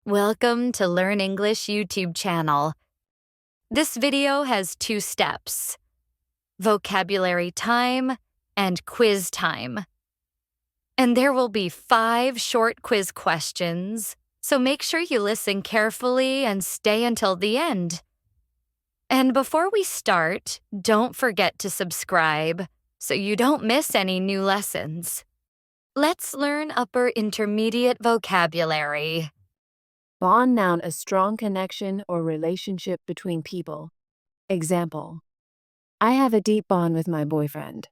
Welcome to Learn English YouTube channel. This video has 2 steps: vocabulary time and quiz time. And there will be 5 short quiz questions, so make sure you listen carefully and stay until the end. And before we start, don't forget to subscribe so you don't miss any new lessons. Let's learn upper intermediate vocabulary. Bond noun, a strong connection or relationship between people. Example, I have a deep bond with my boyfriend.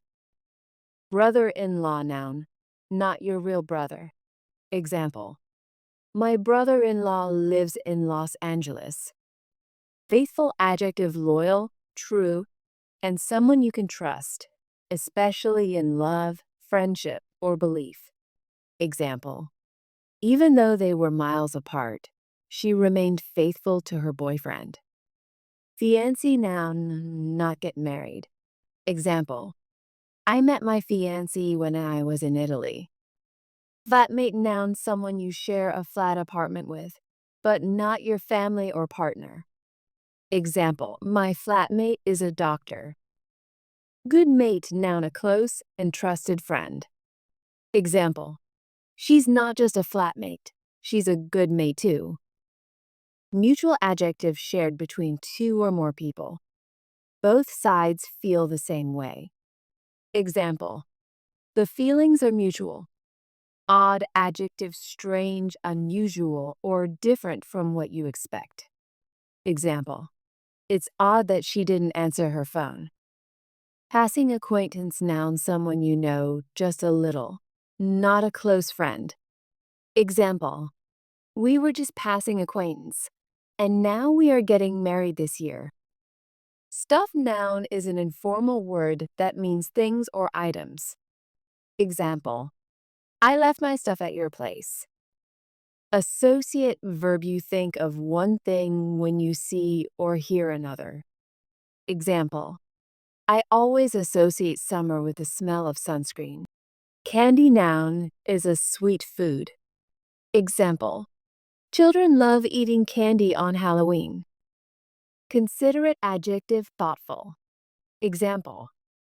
Brother-in-law noun, not your real brother. Example, my brother-in-law lives in Los Angeles. Faithful adjective, loyal, true, and someone you can trust, especially in love, friendship, or belief. Example, even though they were miles apart, she remained faithful to her boyfriend. Fiancé noun, not get married. Example, I met my fiancé when I was in Italy. Flatmate noun, someone you share a flat apartment with, but not your family or partner. Example, my flatmate is a doctor. Good mate noun, a close and trusted friend. Example, she's not just a flatmate, she's a good mate too. Mutual adjective, shared between 2 or more people. Both sides feel the same way. Example, the feelings are mutual. Odd adjective, strange, unusual, or different from what you expect. Example, it's odd that she didn't answer her phone. Passing acquaintance noun, someone you know just a little, not a close friend. Example, we were just passing acquaintance, and now we are getting married this year. Stuff noun is an informal word that means things or items. Example, I left my stuff at your place. Associate verb, you think of one thing when you see or hear another. Example, I always associate summer with the smell of sunscreen. Candy noun is a sweet food. Example, children love eating candy on Halloween. Considerate adjective, thoughtful. Example,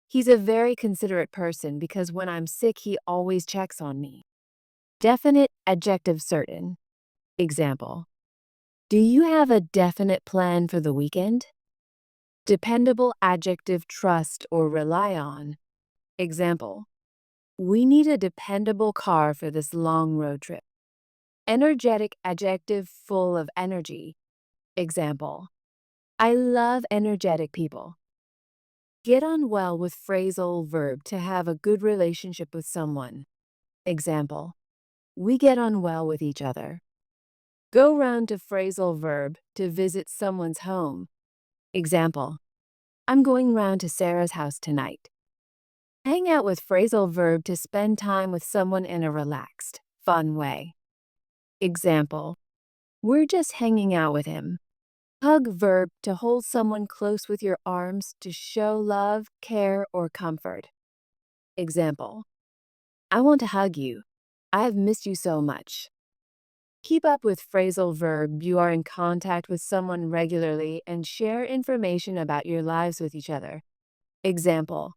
he's a very considerate person because when I'm sick, he always checks on me. Definite adjective, certain. Example, do you have a definite plan for the weekend? Dependable adjective, trust or rely on. Example, we need a dependable car for this long road trip. Energetic adjective, full of energy. Example, I love energetic people. Get on well with phrasal verb, to have a good relationship with someone. Example, we get on well with each other. Go round to phrasal verb, to visit someone's home. Example, I'm going round to Sarah's house tonight. Hang out with phrasal verb, to spend time with someone in a relaxed, fun way. Example, we're just hanging out with him. Hug verb, to hold someone close with your arms, to show love, care, or comfort. Example, I want to hug you. I have missed you so much. Keep up with phrasal verb, you are in contact with someone regularly and share information about your lives with each other. Example,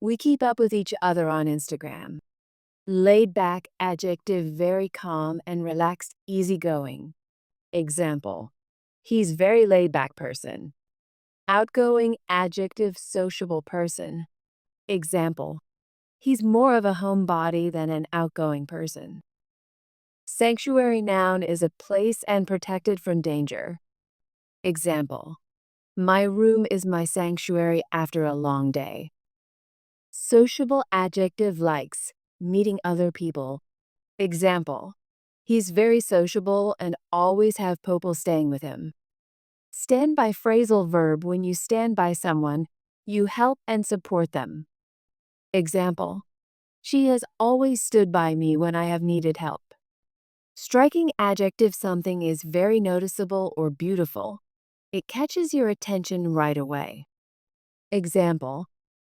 we keep up with each other on Instagram. Laid back adjective, very calm and relaxed, easygoing. Example, he's very laid back person. Outgoing adjective, sociable person. Example, he's more of a homebody than an outgoing person. Sanctuary noun is a place and protected from danger. Example, my room is my sanctuary after a long day. Sociable adjective, likes, meeting other people. Example, he's very sociable and always have people staying with him. Stand by phrasal verb, when you stand by someone, you help and support them. Example, she has always stood by me when I have needed help. Striking adjective, something is very noticeable or beautiful. It catches your attention right away. Example,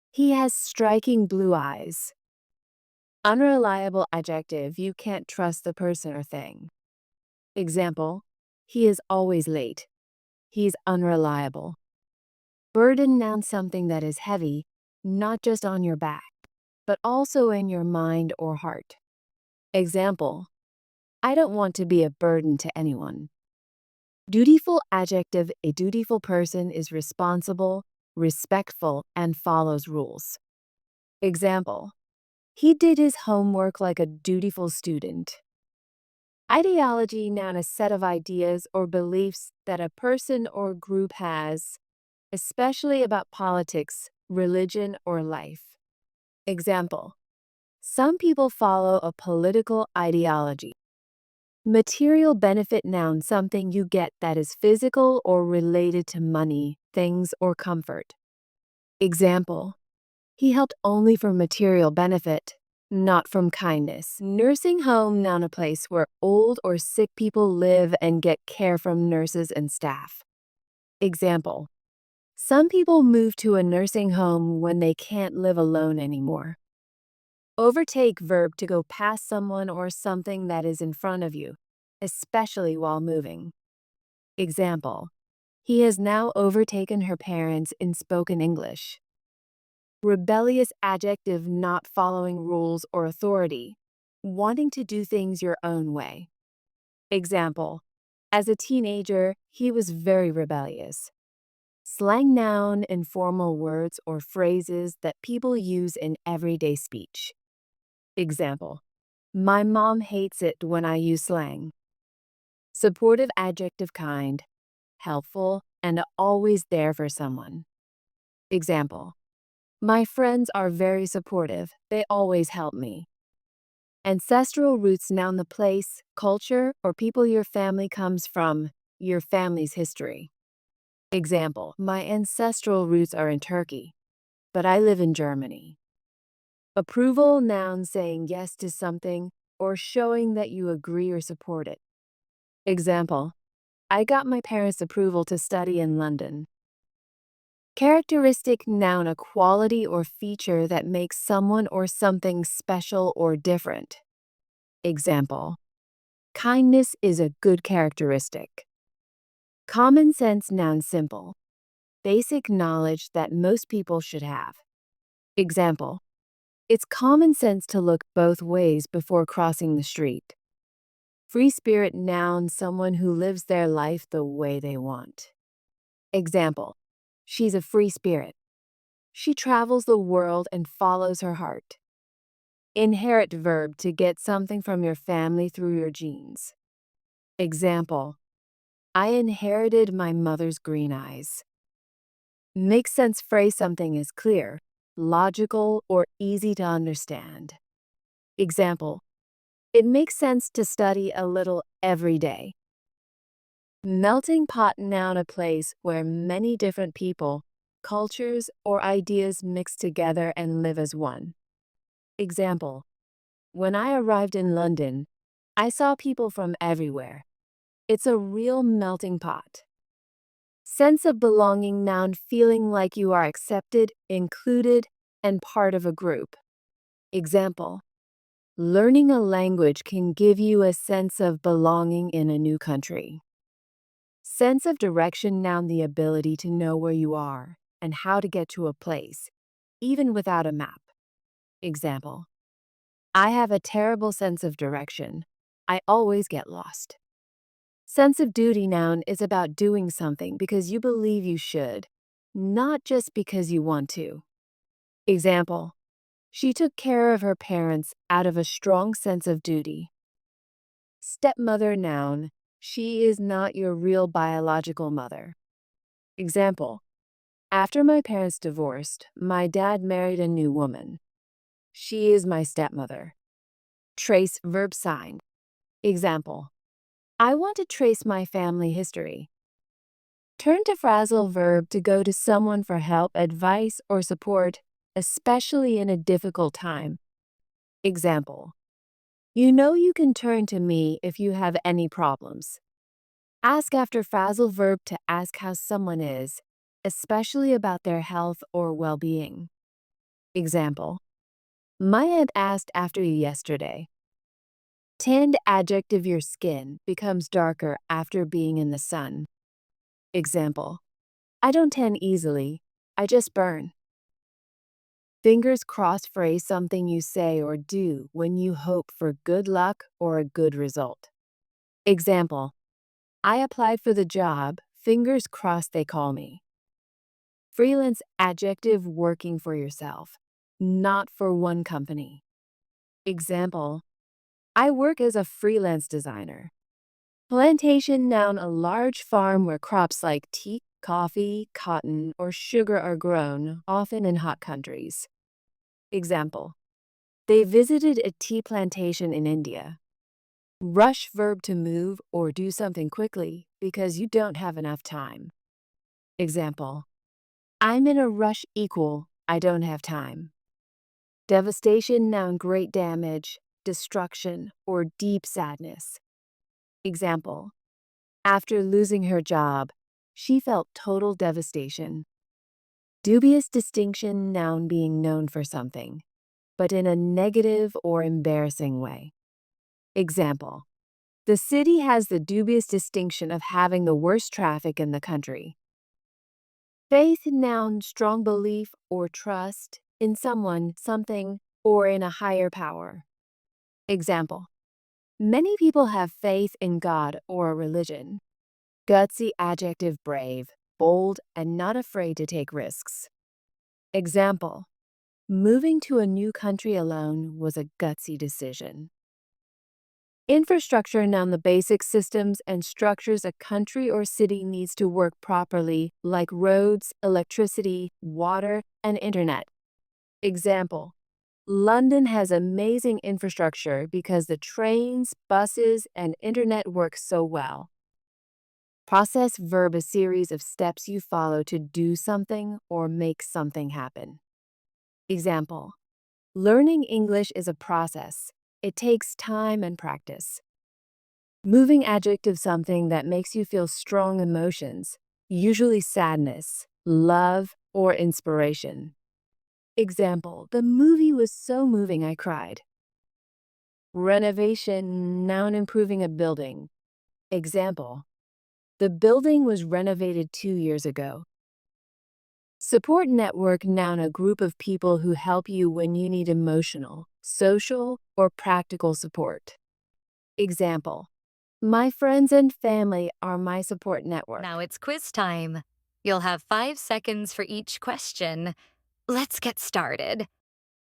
he has striking blue eyes. Unreliable adjective, you can't trust the person or thing. Example, he is always late. He's unreliable. Burden nouns something that is heavy, not just on your back, but also in your mind or heart. Example, I don't want to be a burden to anyone. Dutiful adjective, a dutiful person is responsible, respectful, and follows rules. Example, he did his homework like a dutiful student. Ideology, noun, a set of ideas or beliefs that a person or group has, especially about politics, religion, or life. Example, some people follow a political ideology. Material benefit, noun, something you get that is physical or related to money, things, or comfort. Example, he helped only for material benefit, not from kindness. Nursing home, noun, a place where old or sick people live and get care from nurses and staff. Example, some people move to a nursing home when they can't live alone anymore. Overtake, verb, to go past someone or something that is in front of you, especially while moving. Example, he has now overtaken her parents in spoken English. Rebellious adjective, not following rules or authority, wanting to do things your own way. Example, as a teenager, he was very rebellious. Slang, noun, informal words or phrases that people use in everyday speech. Example, my mom hates it when I use slang. Supportive adjective, kind, helpful, and always there for someone. Example, my friends are very supportive. They always help me. Ancestral roots, noun, the place, culture, or people your family comes from, your family's history. Example, my ancestral roots are in Turkey, but I live in Germany. Approval, noun, saying yes to something or showing that you agree or support it. Example, I got my parents' approval to study in London. Characteristic, noun, a quality or feature that makes someone or something special or different. Example, kindness is a good characteristic. Common sense, noun, simple, basic knowledge that most people should have. Example, it's common sense to look both ways before crossing the street. Free spirit, noun, someone who lives their life the way they want. Example, she's a free spirit. She travels the world and follows her heart. Inherit, verb, to get something from your family through your genes. Example, I inherited my mother's green eyes. Make sense phrase, something is clear, logical, or easy to understand. Example, it makes sense to study a little every day. Melting pot, noun, a place where many different people, cultures, or ideas mix together and live as one. Example, when I arrived in London, I saw people from everywhere. It's a real melting pot. Sense of belonging, noun, feeling like you are accepted, included, and part of a group. Example, learning a language can give you a sense of belonging in a new country. Sense of direction, noun, the ability to know where you are and how to get to a place, even without a map. Example, I have a terrible sense of direction. I always get lost. Sense of duty, noun, is about doing something because you believe you should, not just because you want to. Example, she took care of her parents out of a strong sense of duty. Stepmother, noun, she is not your real biological mother. Example, after my parents divorced, my dad married a new woman. She is my stepmother. Trace, verb, sign. Example, I want to trace my family history. Turn to phrasal verb to go to someone for help, advice, or support, especially in a difficult time. Example, you know you can turn to me if you have any problems. Ask after phrasal verb to ask how someone is, especially about their health or well-being. Example, my aunt asked after you yesterday. Tanned adjective your skin becomes darker after being in the sun. Example, I don't tan easily, I just burn. Fingers crossed phrase something you say or do when you hope for good luck or a good result. Example, I applied for the job, fingers crossed they call me. Freelance adjective working for yourself, not for one company. Example, I work as a freelance designer. Plantation noun a large farm where crops like tea, coffee, cotton, or sugar are grown, often in hot countries. Example, they visited a tea plantation in India. Rush verb to move or do something quickly because you don't have enough time. Example, I'm in a rush equal, I don't have time. Devastation noun great damage, destruction, or deep sadness. Example, after losing her job, she felt total devastation. Dubious distinction noun being known for something, but in a negative or embarrassing way. Example, the city has the dubious distinction of having the worst traffic in the country. Faith noun strong belief or trust in someone, something, or in a higher power. Example, many people have faith in God or a religion. Gutsy adjective brave, bold, and not afraid to take risks. Example, moving to a new country alone was a gutsy decision. Infrastructure noun the basic systems and structures a country or city needs to work properly, like roads, electricity, water, and internet. Example, London has amazing infrastructure because the trains, buses, and internet work so well. Process verb a series of steps you follow to do something or make something happen. Example, learning English is a process. It takes time and practice. Moving adjective something that makes you feel strong emotions, usually sadness, love, or inspiration. Example, the movie was so moving I cried. Renovation, noun improving a building. Example, the building was renovated 2 years ago. Support network noun a group of people who help you when you need emotional, social, or practical support. Example, my friends and family are my support network. Now it's quiz time. You'll have 5 seconds for each question. Let's get started.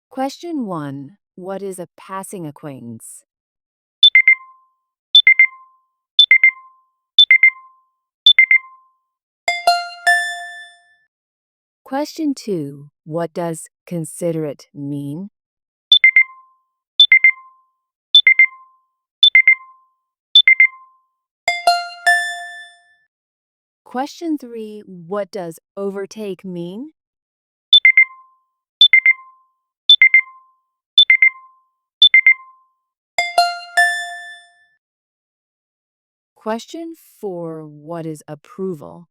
Question 1. What is a passing acquaintance? Question 2. What does considerate mean? Question 3. What does overtake mean? Question 4. What is approval?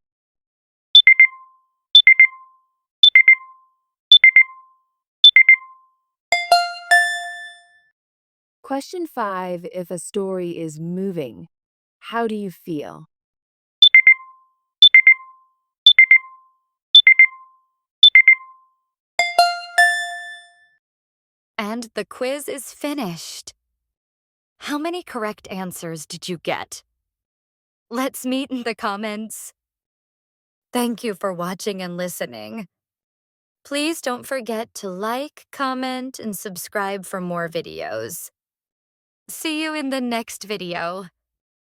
Question 5. If a story is moving, how do you feel? And the quiz is finished. How many correct answers did you get? Let's meet in the comments. Thank you for watching and listening. Please don't forget to like, comment, and subscribe for more videos. See you in the next video.